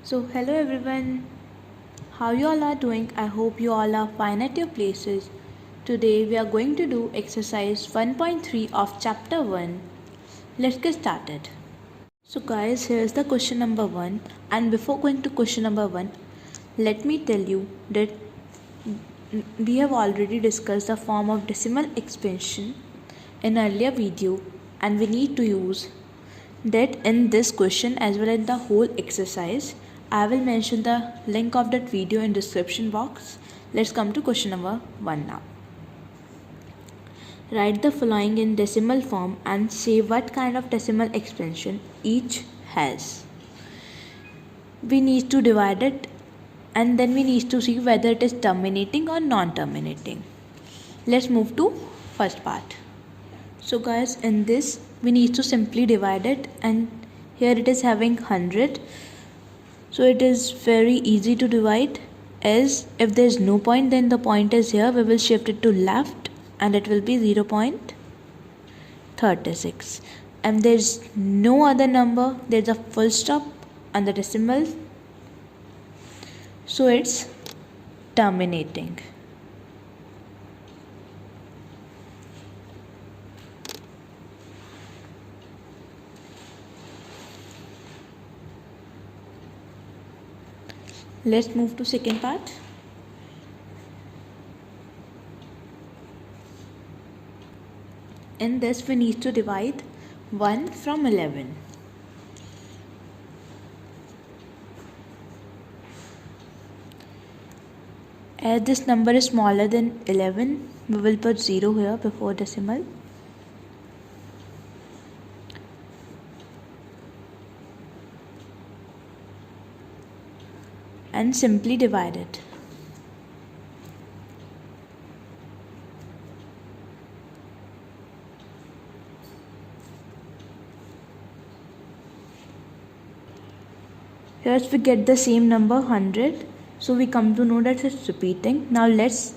So, hello everyone, how you all are doing? I hope you all are fine at your places. Today we are going to do exercise 1.3 of chapter 1. Let's get started. So, guys, here's the question number 1. And before going to question number 1, let me tell you that we have already discussed the form of decimal expansion in earlier video, and we need to use that in this question as well as the whole exercise. I will mention the link of that video in description box. Let's come to question number 1 now. Write the following in decimal form and say what kind of decimal expansion each has. We need to divide it and then we need to see whether it is terminating or non-terminating. Let's move to first part. So guys, in this we need to simply divide it, and here it is having 100. So it is very easy to divide, as if there is no point, then the point is here, we will shift it to left and it will be 0.36, and there is no other number, there is a full stop and the decimal, so it's terminating. Let's move to second part. In this we need to divide 1 from 11. As this number is smaller than 11, we will put 0 here before decimal. And simply divide it. Here we get the same number 100, so we come to know that it's repeating. Now let's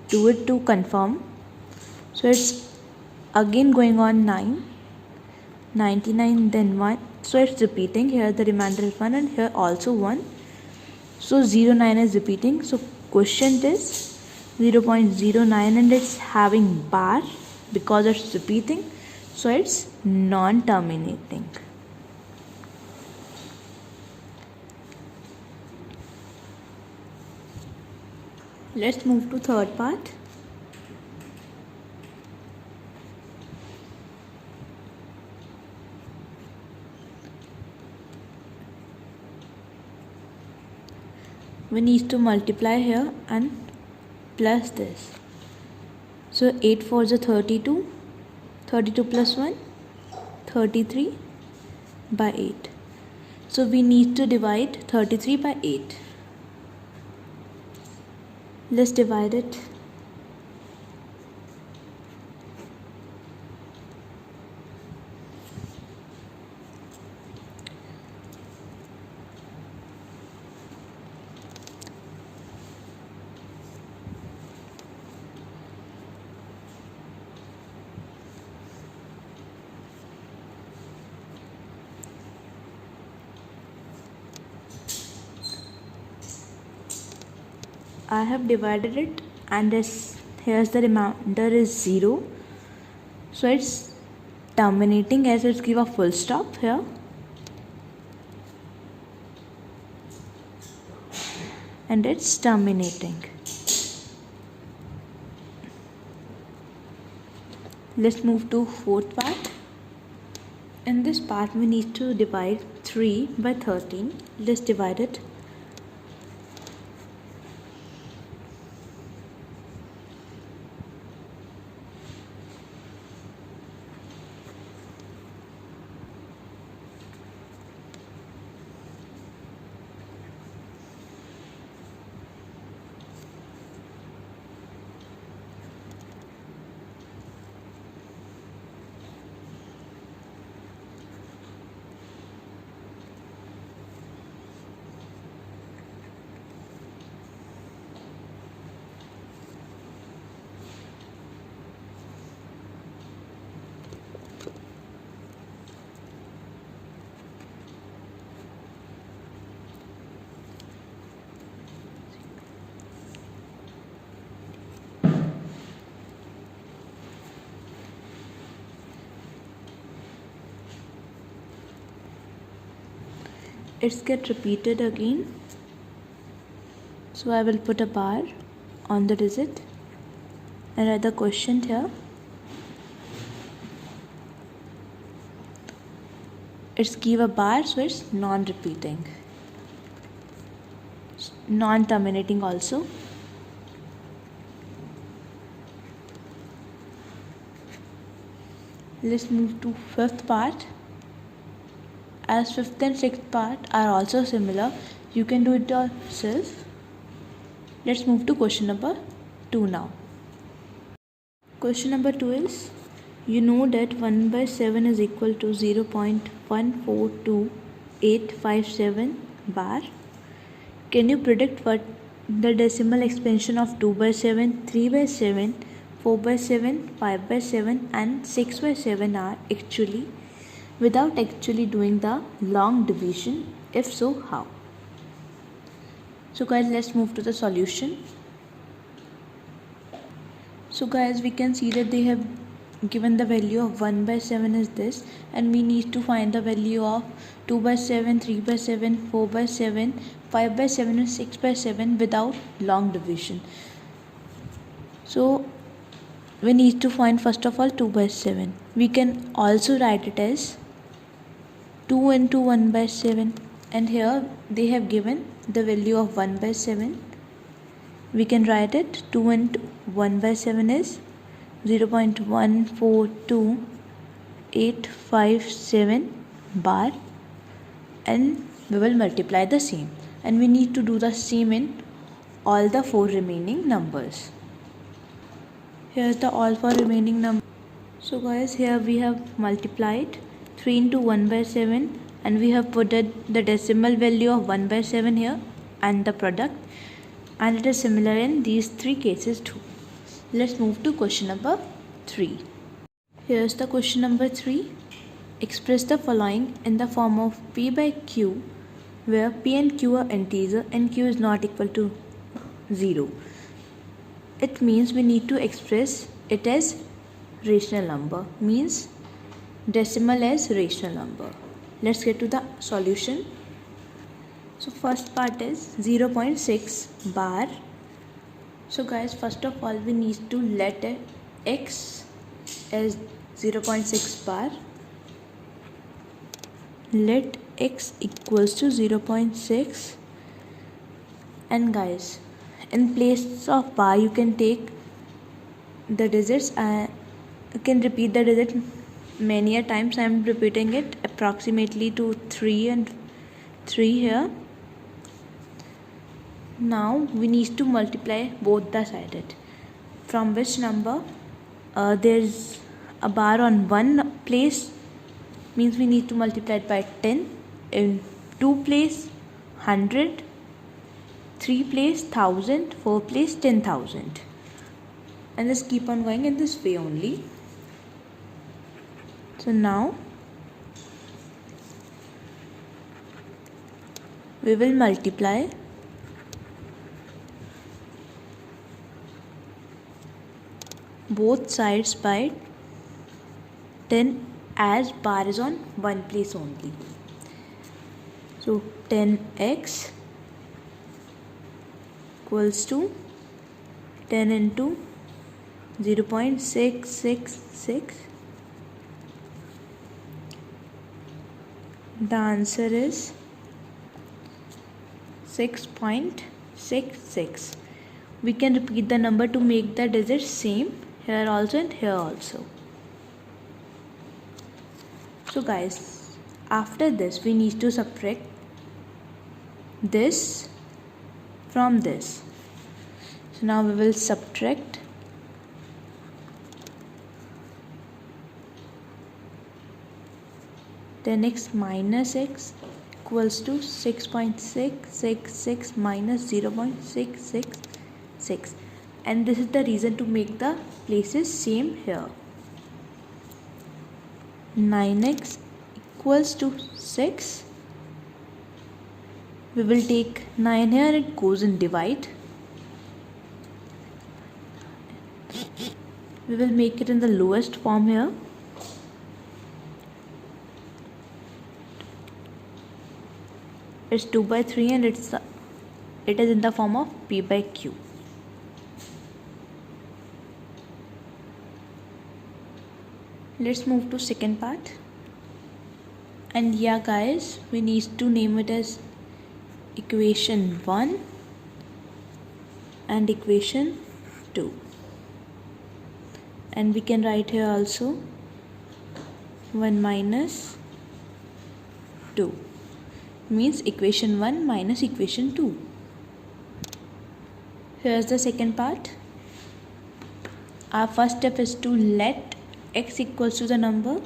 do it to confirm. So it's again going on 9, 99, then 1, so it's repeating. Here the remainder is 1 and here also 1. So 09 is repeating. So quotient is 0.09 and it's having bar because it's repeating. So it's non-terminating. Let's move to third part. We need to multiply here and plus this. So 8 4 is 32, 32 plus 1, 33 by 8. So we need to divide 33 by 8. Let's divide it. I have divided it, and here's the remainder is 0. So it's terminating, as it's give a full stop here. And it's terminating. Let's move to fourth part. In this part we need to divide 3 by 13. Let's divide it. it's get repeated again. So I will put a bar on the digit and write the quotient here. It's give a bar, so it's non-repeating, non-terminating also. Let's move to fifth part. As fifth and sixth part are also similar, you can do it yourself. Let's move to question number 2 now. Question number 2 is, you know that 1 by 7 is equal to 0.142857 bar. Can you predict what the decimal expansion of 2 by 7, 3 by 7, 4 by 7, 5 by 7 and 6 by 7 are actually, without actually doing the long division? If so, how? So guys, let's move to the solution. So guys, we can see that they have given the value of 1 by 7 is this, and we need to find the value of 2 by 7, 3 by 7, 4 by 7, 5 by 7 and 6 by 7 without long division. So we need to find first of all 2 by 7. We can also write it as 2 into 1 by 7, and here they have given the value of 1 by 7. We can write it 2 into 1 by 7 is 0.142857 bar, and we will multiply the same, and we need to do the same in all the 4 remaining numbers. Here is the all 4 remaining numbers. So guys, here we have multiplied 3 into 1 by 7, and we have put the decimal value of 1 by 7 here and the product, and it is similar in these 3 cases too. Let's move to question number 3. Here's the question number 3. Express the following in the form of P by Q, where P and Q are integer and Q is not equal to 0. It means we need to express it as rational number, means decimal as rational number. Let's get to the solution. So first part is 0.6 bar. So guys, first of all we need to let x as 0.6 bar. Let x equals to 0.6, and guys, in place of bar you can take the digits. You can repeat the digit many a times. I am repeating it approximately to 3 and 3 here. Now we need to multiply both the sided. From which number? There is a bar on one place, means we need to multiply it by 10. In 2 place 100, 3 place 1000, 4 place 10,000, and just keep on going in this way only. So now we will multiply both sides by 10, as bar is on one place only. So 10x equals to 10 into 0.666. The answer is 6.66. We can repeat the number to make the digits same here also and here also. So guys, after this we need to subtract this from this. So now we will subtract 10x minus x equals to 6.666 minus 0.666, and this is the reason to make the places same here. 9x equals to 6. We will take 9 here, it goes in divide. We will make it in the lowest form here. It's 2 by 3 and it is in the form of P by Q. Let's move to second part. And yeah guys, we need to name it as equation 1 and equation 2. And we can write here also 1 minus 2 means equation 1 minus equation 2. Here's the second part. Our first step is to let x equals to the number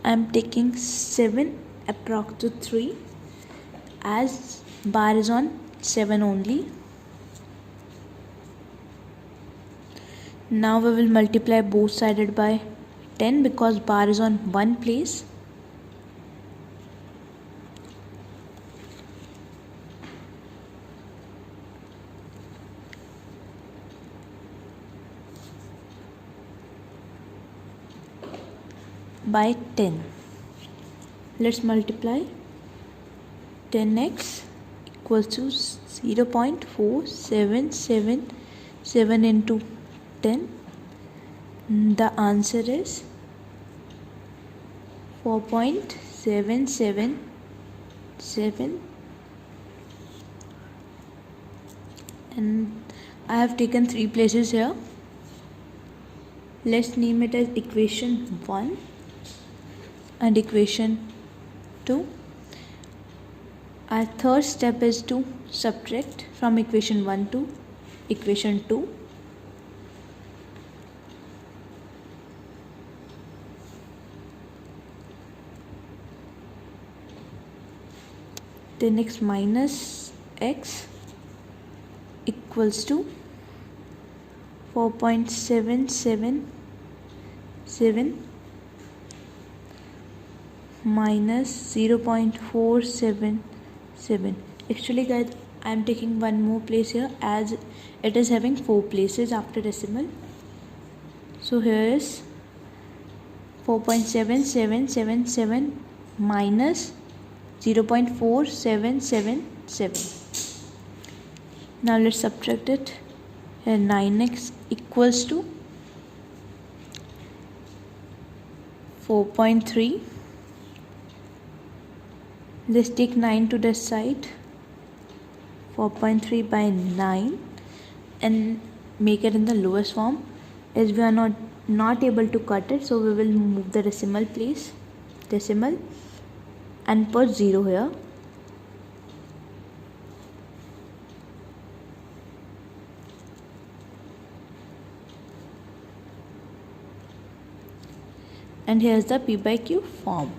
I am taking 7 approx to 3 as bar is on 7 only. Now we will multiply both sided by 10 because bar is on one place. By 10. Let's multiply 10x equals to 0.4777 into 10. The answer is 4.777, and I have taken 3 places here. Let's name it as equation 1 and equation 2. Our third step is to subtract from equation 1 to equation 2. Then x minus x equals to 4.777 minus 0.477. Actually guys, I am taking one more place here as it is having 4 places after decimal. So here is 4.7777 minus 0.4777. Now let's subtract it. Here 9x equals to 4.3. Let's take 9 to the side. 4.3 by 9 and make it in the lowest form. As we are not able to cut it, so we will move the decimal and put 0 here. And here's the P by Q form.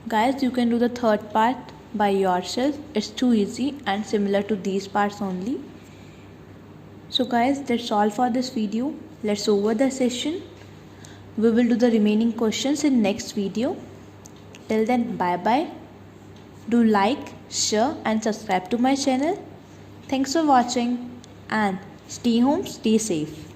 Guys, you can do the third part by yourself. It's too easy and similar to these parts only. So guys, that's all for this video. Let's over the session. We will do the remaining questions in next video. Till then, bye bye. Do like, share and subscribe to my channel. Thanks for watching and stay home, stay safe.